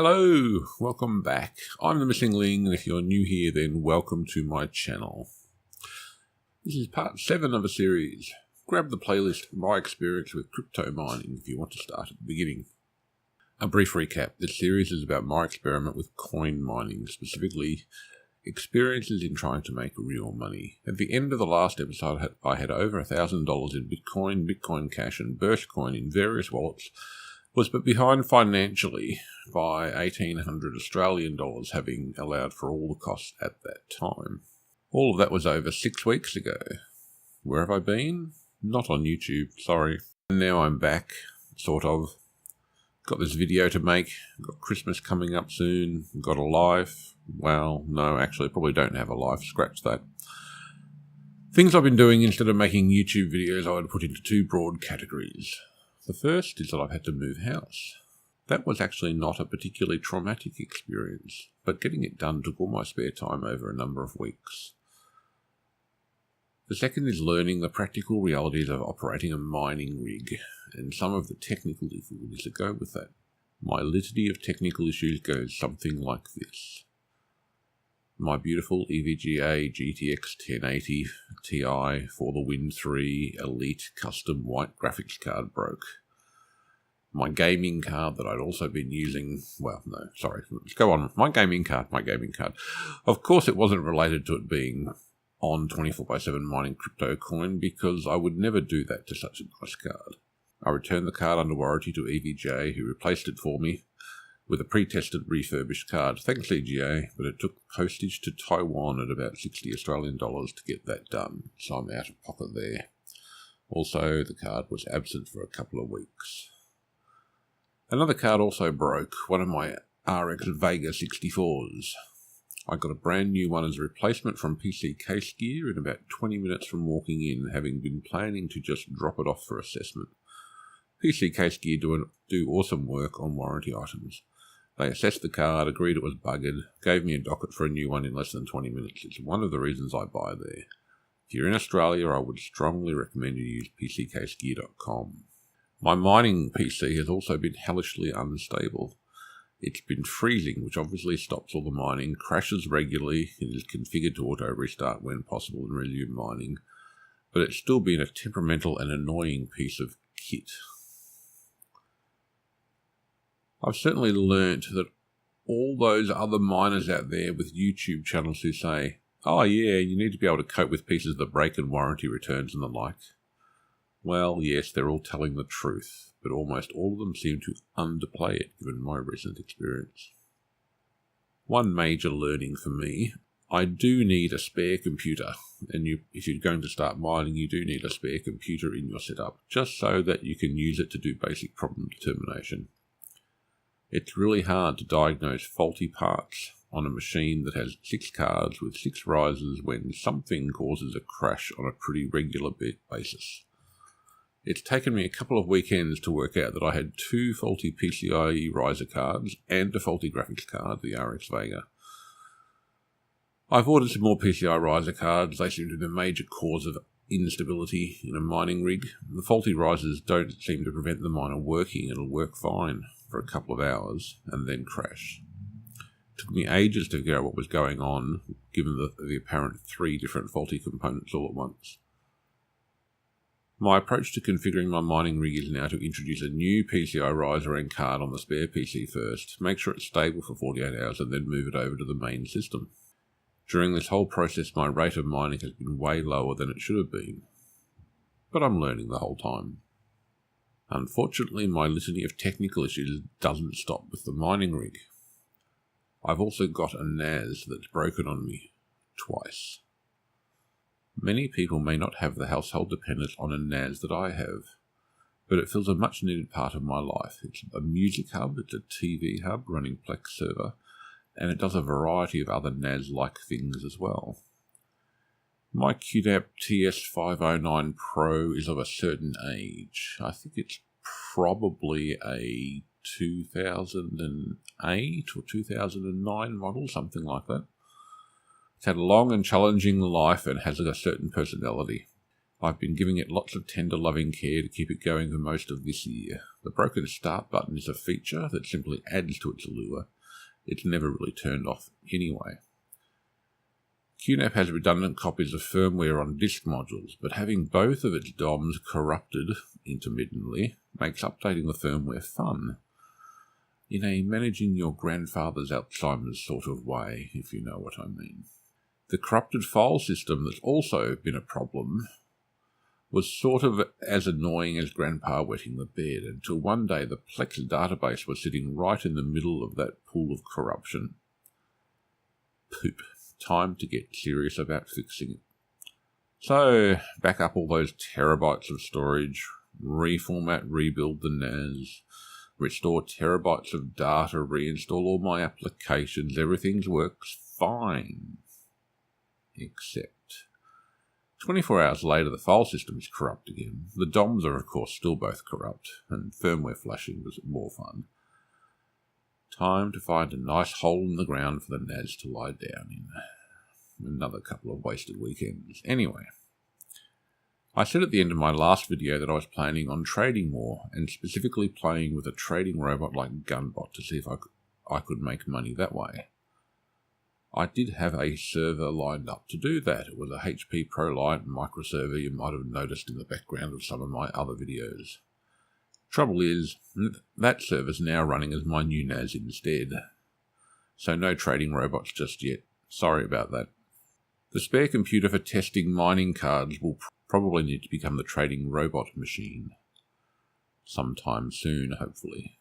Hello, welcome back. I'm the Missing Ling, and if you're new here, then welcome to my channel. This is part 7 of a series. Grab the playlist My Experience with Crypto Mining if you want to start at the beginning. A brief recap. This series is about my experiment with coin mining, specifically experiences in trying to make real money. At the end of the last episode, I had over $1,000 in Bitcoin, Bitcoin Cash and Burst Coin in various wallets, was but behind financially by 1,800 Australian dollars, having allowed for all the costs at that time. All of that was over 6 weeks ago. Where have I been? Not on YouTube, sorry. And now I'm back, sort of. Got this video to make, got Christmas coming up soon, got a life. Well, no, actually, probably don't have a life, scratch that. Things I've been doing instead of making YouTube videos I would put into 2 broad categories. The first is that I've had to move house. That was actually not a particularly traumatic experience, but getting it done took all my spare time over a number of weeks. The second is learning the practical realities of operating a mining rig, and some of the technical difficulties that go with that. My litany of technical issues goes something like this. My beautiful EVGA GTX 1080 Ti for the Win 3 Elite custom white graphics card broke. My gaming card that I'd also been using, let's go on. My gaming card. Of course it wasn't related to it being on 24/7 mining CryptoCoin, because I would never do that to such a nice card. I returned the card under warranty to EVGA, who replaced it for me with a pre-tested refurbished card. Thanks EGA, but it took postage to Taiwan at about 60 Australian dollars to get that done, so I'm out of pocket there. Also, the card was absent for a couple of weeks. Another card also broke, one of my RX Vega 64s. I got a brand new one as a replacement from PC Case Gear in about 20 minutes from walking in, having been planning to just drop it off for assessment. PC Case Gear do awesome work on warranty items. They assessed the card, agreed it was buggered, gave me a docket for a new one in less than 20 minutes. It's one of the reasons I buy there. If you're in Australia, I would strongly recommend you use pccasegear.com. My mining PC has also been hellishly unstable. It's been freezing, which obviously stops all the mining, crashes regularly, it is configured to auto-restart when possible and resume mining, but it's still been a temperamental and annoying piece of kit. I've certainly learnt that all those other miners out there with YouTube channels who say, oh yeah, you need to be able to cope with pieces that break and warranty returns and the like. Well, yes, they're all telling the truth, but almost all of them seem to underplay it, given my recent experience. One major learning for me, I do need a spare computer, and if you're going to start mining, you do need a spare computer in your setup, just so that you can use it to do basic problem determination. It's really hard to diagnose faulty parts on a machine that has 6 cards with 6 risers when something causes a crash on a pretty regular basis. It's taken me a couple of weekends to work out that I had 2 faulty PCIe riser cards and a faulty graphics card, the RX Vega. I've ordered some more PCI riser cards. They seem to be a major cause of instability in a mining rig. The faulty risers don't seem to prevent the miner working. It'll work fine for a couple of hours and then crash. It took me ages to figure out what was going on, given the apparent 3 different faulty components all at once. My approach to configuring my mining rig is now to introduce a new PCI riser and card on the spare PC first, make sure it's stable for 48 hours and then move it over to the main system. During this whole process, my rate of mining has been way lower than it should have been, but I'm learning the whole time. Unfortunately, my litany of technical issues doesn't stop with the mining rig. I've also got a NAS that's broken on me twice. Many people may not have the household dependence on a NAS that I have, but it fills a much needed part of my life. It's a music hub, it's a TV hub running Plex server, and it does a variety of other NAS-like things as well. My QNAP TS509 Pro is of a certain age. I think it's probably a 2008 or 2009 model, something like that. It's had a long and challenging life and has a certain personality. I've been giving it lots of tender loving care to keep it going for most of this year. The broken start button is a feature that simply adds to its allure. It's never really turned off anyway. QNAP has redundant copies of firmware on disk modules, but having both of its DOMs corrupted intermittently makes updating the firmware fun. In a managing your grandfather's Alzheimer's sort of way, if you know what I mean. The corrupted file system that's also been a problem was sort of as annoying as Grandpa wetting the bed, until one day the Plex database was sitting right in the middle of that pool of corruption. Poop. Time to get serious about fixing it. So, back up all those terabytes of storage, reformat, rebuild the NAS, restore terabytes of data, reinstall all my applications, everything works fine. Except 24 hours later, the file system is corrupt again. The DOMs are, of course, still both corrupt, and firmware flashing was more fun. Time to find a nice hole in the ground for the NAS to lie down in. Another couple of wasted weekends. Anyway, I said at the end of my last video that I was planning on trading more, and specifically playing with a trading robot like Gunbot to see if I could make money that way. I did have a server lined up to do that. It was a HP ProLite microserver you might have noticed in the background of some of my other videos. Trouble is, that server's now running as my new NAS instead. So no trading robots just yet. Sorry about that. The spare computer for testing mining cards will probably need to become the trading robot machine. Sometime soon, hopefully.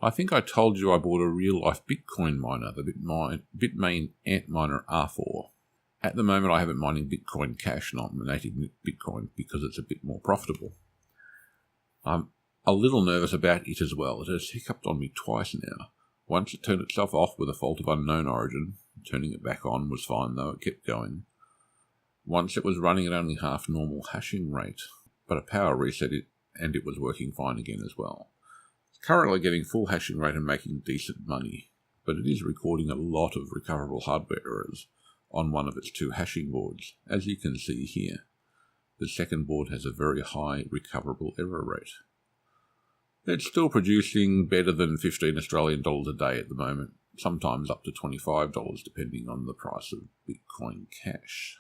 I think I told you I bought a real-life Bitcoin miner, the Bitmain Antminer R4. At the moment I have it mining Bitcoin Cash, not native Bitcoin, because it's a bit more profitable. I'm a little nervous about it as well. It has hiccuped on me twice now. Once it turned itself off with a fault of unknown origin. Turning it back on was fine though, it kept going. Once it was running at only half normal hashing rate, but a power reset it and it was working fine again as well. It's currently getting full hashing rate and making decent money, but it is recording a lot of recoverable hardware errors on one of its two hashing boards, as you can see here. The second board has a very high recoverable error rate. It's still producing better than 15 Australian dollars a day at the moment, sometimes up to $25 depending on the price of Bitcoin Cash.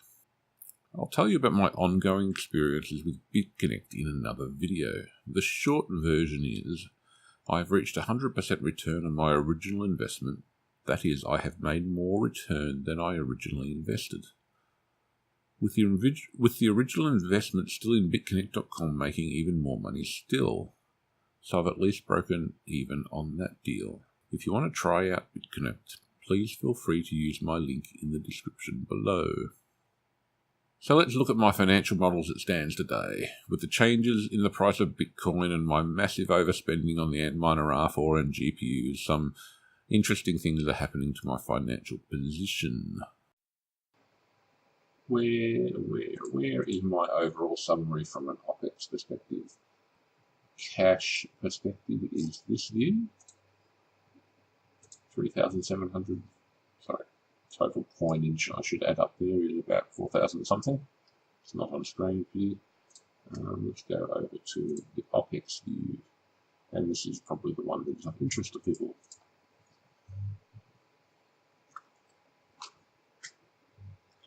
I'll tell you about my ongoing experiences with Bitconnect in another video. The short version is, I've reached 100% return on my original investment. That is, I have made more return than I originally invested. With the original investment still in Bitconnect.com making even more money still. So I've at least broken even on that deal. If you want to try out Bitconnect, please feel free to use my link in the description below. So let's look at my financial model as it stands today. With the changes in the price of Bitcoin and my massive overspending on the Antminer R4 and GPUs, some interesting things are happening to my financial position. Where is my overall summary from an OPEX perspective? Cash perspective is this view. 3,700, total coinage I should add up there is about 4,000 something. It's not on screen for you. Let's go over to the OPEX view, and this is probably the one that's of interest to people.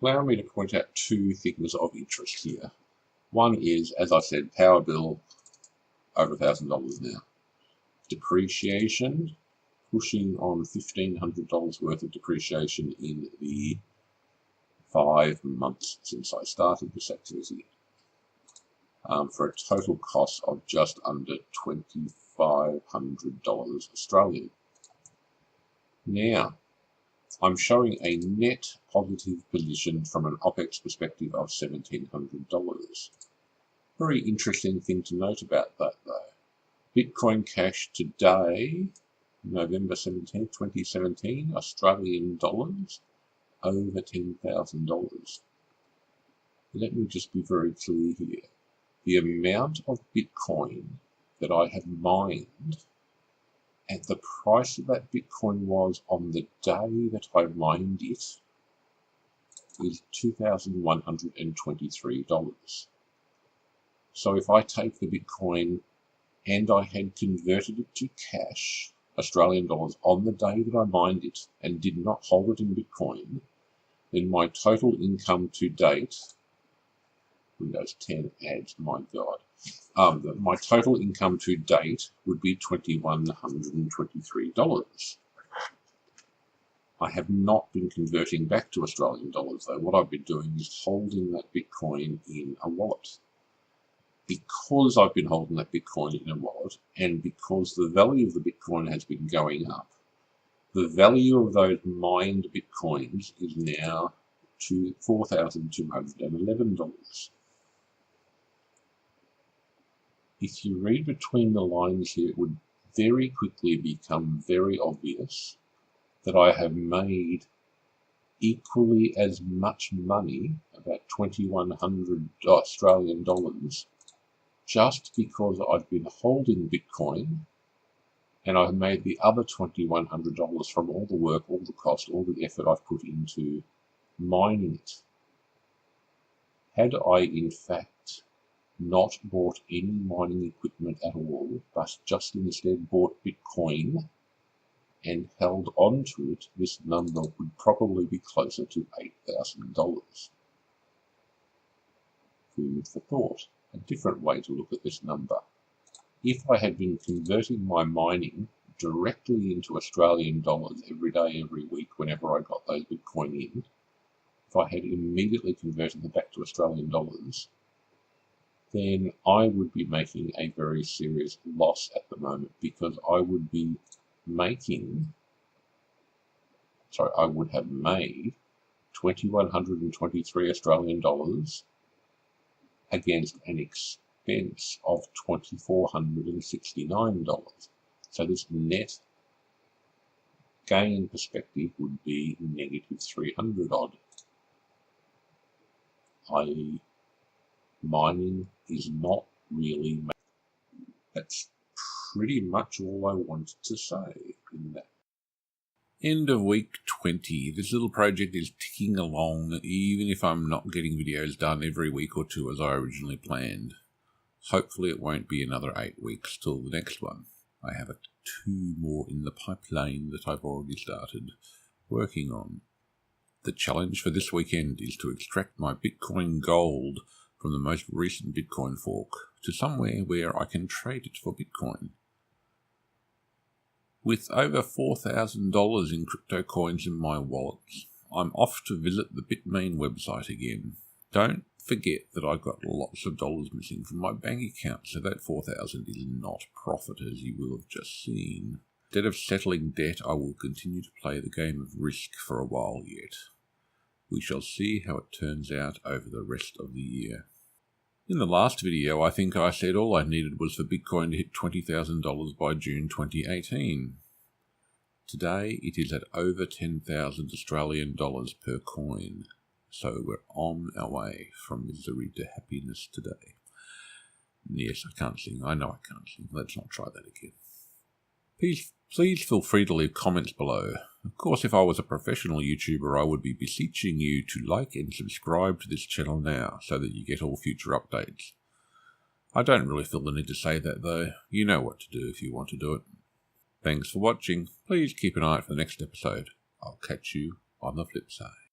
Allow me to point out two things of interest here. One is, as I said, power bill over $1,000 now. Depreciation, pushing on $1,500 worth of depreciation in the 5 months since I started this activity, for a total cost of just under $2,500 Australian. Now, I'm showing a net positive position from an OPEX perspective of $1,700. Very interesting thing to note about that though. Bitcoin Cash today, November 17, 2017, Australian dollars, over $10,000. Let me just be very clear here. The amount of Bitcoin that I have mined at the price of that Bitcoin was on the day that I mined it is $2,123. So if I take the Bitcoin and I had converted it to cash, Australian dollars, on the day that I mined it and did not hold it in Bitcoin, then my total income to date, Windows 10 ads, my God, my total income to date would be $2,123. I have not been converting back to Australian dollars though. What I've been doing is holding that Bitcoin in a wallet. Because I've been holding that Bitcoin in a wallet, and because the value of the Bitcoin has been going up, the value of those mined Bitcoins is now to $4,211. If you read between the lines here, it would very quickly become very obvious that I have made equally as much money, about 2,100 Australian dollars, just because I've been holding Bitcoin and I've made the other $2,100 from all the work, all the cost, all the effort I've put into mining it. Had I in fact not bought any mining equipment at all, but just instead bought Bitcoin and held on to it, this number would probably be closer to $8,000. Food for thought. A different way to look at this number. If I had been converting my mining directly into Australian dollars every day, every week, whenever I got those Bitcoin in, if I had immediately converted them back to Australian dollars, then I would be making a very serious loss at the moment, because I would be I would have made 2,123 Australian dollars against an expense of $2,469. So this net gain perspective would be negative 300 odd. I.e., mining is not really. That's pretty much all I wanted to say in that. End of week 20. This little project is ticking along, even if I'm not getting videos done every week or two as I originally planned. Hopefully it won't be another 8 weeks till the next one. I have 2 more in the pipeline that I've already started working on. The challenge for this weekend is to extract my Bitcoin Gold from the most recent Bitcoin fork to somewhere where I can trade it for Bitcoin. With over $4,000 in CryptoCoins in my wallet, I'm off to visit the Bitmain website again. Don't forget that I've got lots of dollars missing from my bank account, so that $4,000 is not profit, as you will have just seen. Instead of settling debt, I will continue to play the game of Risk for a while yet. We shall see how it turns out over the rest of the year. In the last video, I think I said all I needed was for Bitcoin to hit $20,000 by June 2018. Today, it is at over 10,000 Australian dollars per coin. So we're on our way from misery to happiness today. Yes, I can't sing. I know I can't sing. Let's not try that again. Please feel free to leave comments below. Of course, if I was a professional YouTuber, I would be beseeching you to like and subscribe to this channel now so that you get all future updates. I don't really feel the need to say that though. You know what to do if you want to do it. Thanks for watching. Please keep an eye out for the next episode. I'll catch you on the flip side.